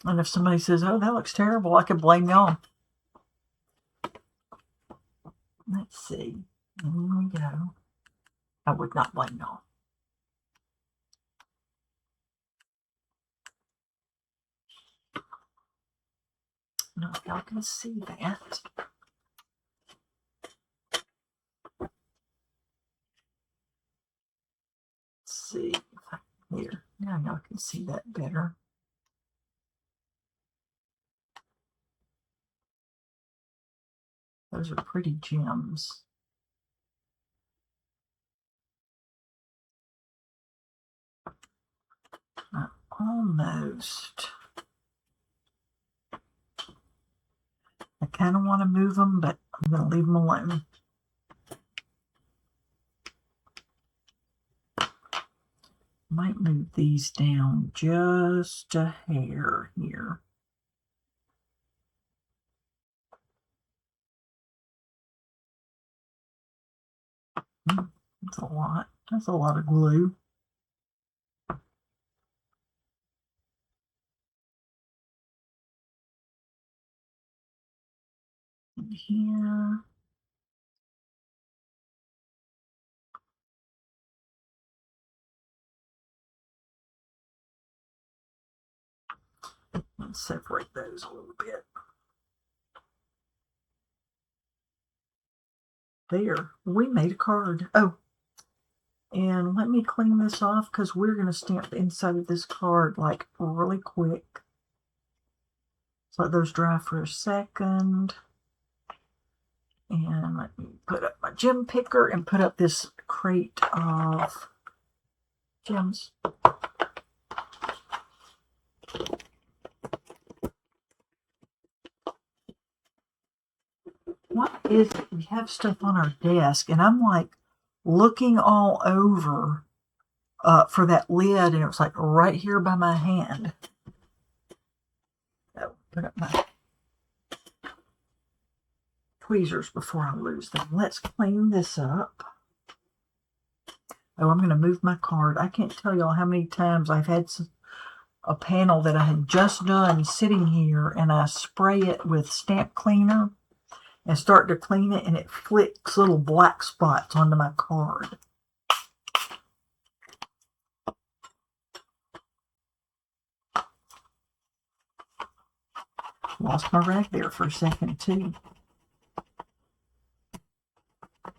And if somebody says, oh, that looks terrible, I could blame y'all. Let's see. Here we go. I would not blame y'all. No, y'all can see that. Let's see. Here. Now y'all can see that better. Those are pretty gems. Almost. I kind of want to move them, but I'm going to leave them alone. Might move these down just a hair here. That's a lot. That's a lot of glue. And here. Let's separate those a little bit. There, we made a card. Oh, and let me clean this off because we're going to stamp the inside of this card like really quick. So let those dry for a second. And let me put up my gem picker and put up this crate of gems. What is it? We have stuff on our desk, and I'm like looking all over for that lid, and it was like right here by my hand. Oh, put up my tweezers before I lose them. Let's clean this up. Oh, I'm going to move my card. I can't tell y'all how many times I've had a panel that I had just done sitting here, and I spray it with stamp cleaner and start to clean it, and it flicks little black spots onto my card. Lost my rag there for a second, too.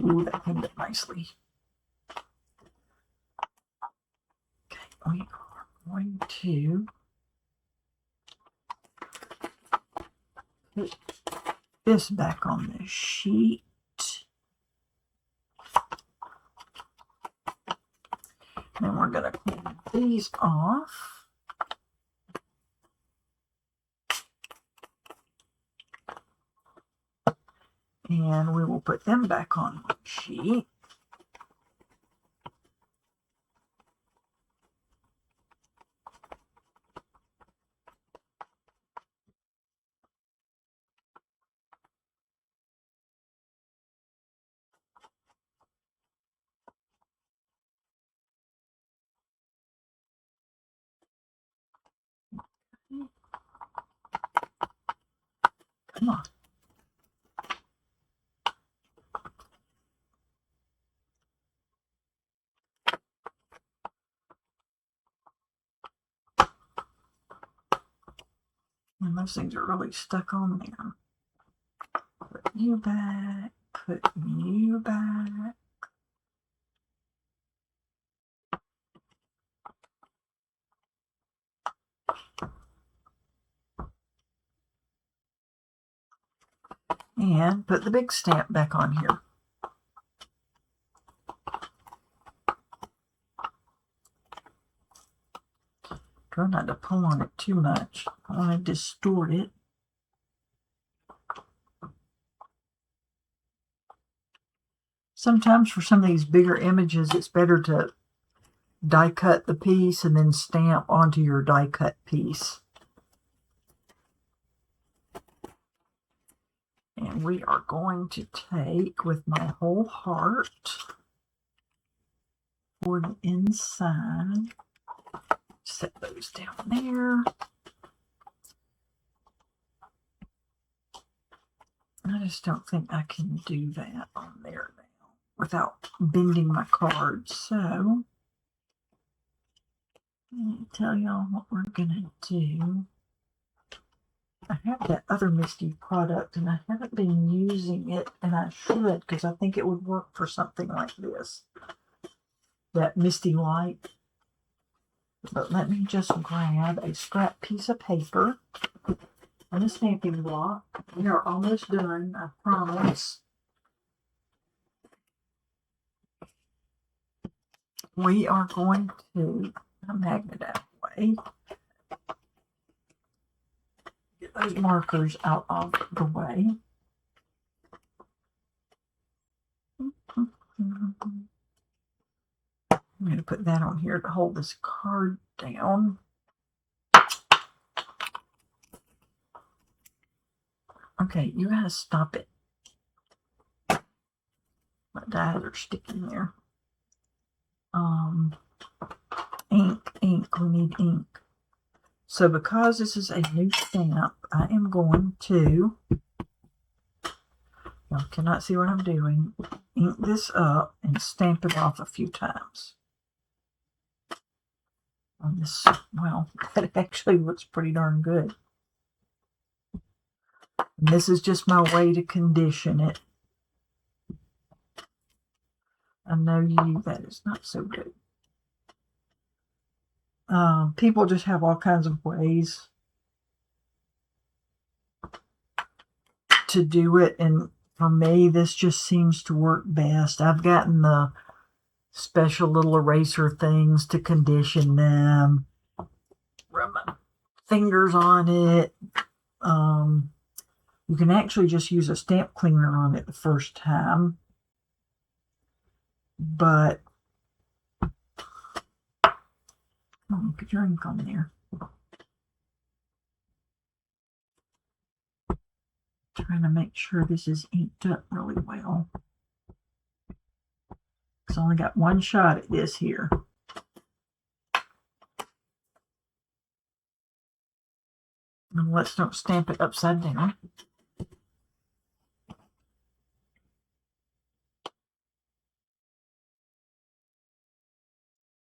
Ooh, that cleaned up nicely. Okay, we are going to put this back on the sheet. Then we're going to clean these off. And we will put them back on one sheet. Come on. And those things are really stuck on there. Put you back. Put you back. And put the big stamp back on here. Try not to pull on it too much. I want to distort it. Sometimes for some of these bigger images, it's better to die cut the piece and then stamp onto your die cut piece. And we are going to take with my whole heart for the inside. Set those down there. I just don't think I can do that on there now without bending my cards. So, let me tell y'all what we're going to do. I have that other Misty product, and I haven't been using it, and I should, because I think it would work for something like this. That Misty Light. But let me just grab a scrap piece of paper and a stamping block. We are almost done, I promise. We are going to a magnet out of the way. Get those markers out of the way. I'm going to put that on here to hold this card down. Okay, you gotta stop it. My dies are sticking there. Ink. We need ink. So because this is a new stamp, I am going to, y'all cannot see what I'm doing, ink this up and stamp it off a few times. On this, well, that actually looks pretty darn good. And this is just my way to condition it. I know that is not so good. People just have all kinds of ways to do it, and for me, this just seems to work best. I've gotten the special little eraser things to condition them. Rub my fingers on it. You can actually just use a stamp cleaner on it the first time. But put your ink on there. Trying to make sure this is inked up really well. Because I only got one shot at this here. And let's don't stamp it upside down.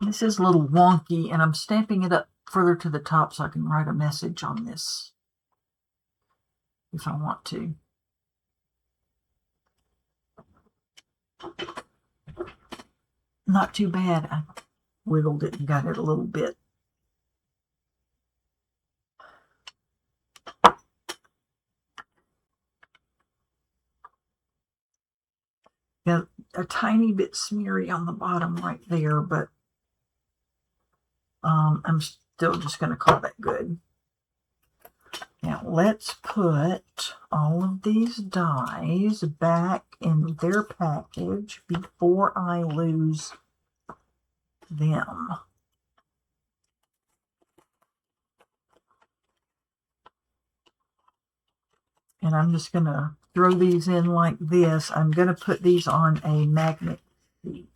This is a little wonky, and I'm stamping it up further to the top so I can write a message on this if I want to. Not too bad. I wiggled it and got it a little bit. Got a tiny bit smeary on the bottom right there, but I'm still just going to call that good. Now let's put all of these dies back in their package before I lose them. And I'm just going to throw these in like this. I'm going to put these on a magnet sheet.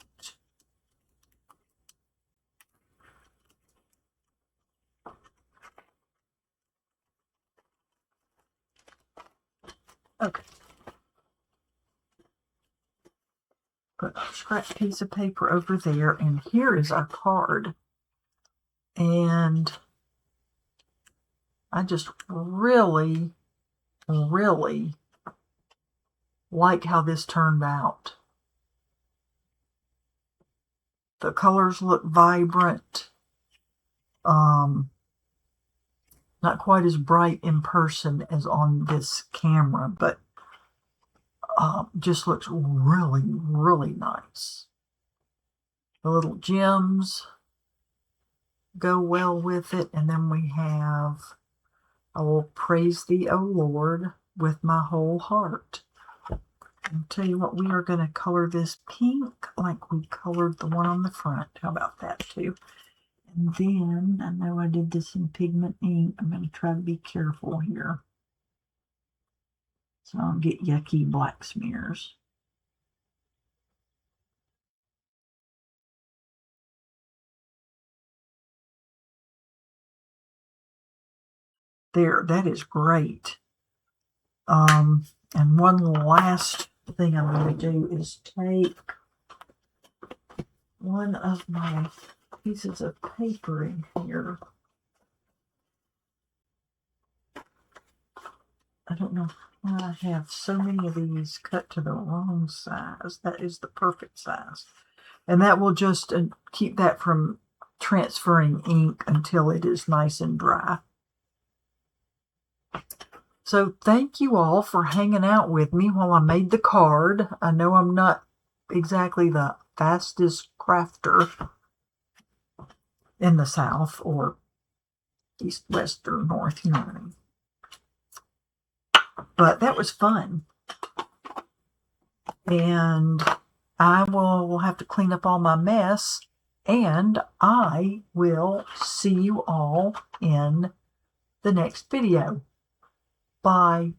Okay. Put a scrap piece of paper over there, and here is our card. And I just really like how this turned out. The colors look vibrant. Not quite as bright in person as on this camera, but just looks really, really nice. The little gems go well with it. And then we have, I will praise thee, O Lord, with my whole heart. I'll tell you what, we are going to color this pink like we colored the one on the front. How about that too? And then, I know I did this in pigment ink. I'm going to try to be careful here, so I don't get yucky black smears. There, that is great. And one last thing I'm going to do is take one of my pieces of paper in here. I don't know why I have so many of these cut to the wrong size. That is the perfect size. And that will just keep that from transferring ink until it is nice and dry. So thank you all for hanging out with me while I made the card. I know I'm not exactly the fastest crafter in the South or East, West, or North, you know what I mean. But that was fun. And I will have to clean up all my mess. And I will see you all in the next video. Bye.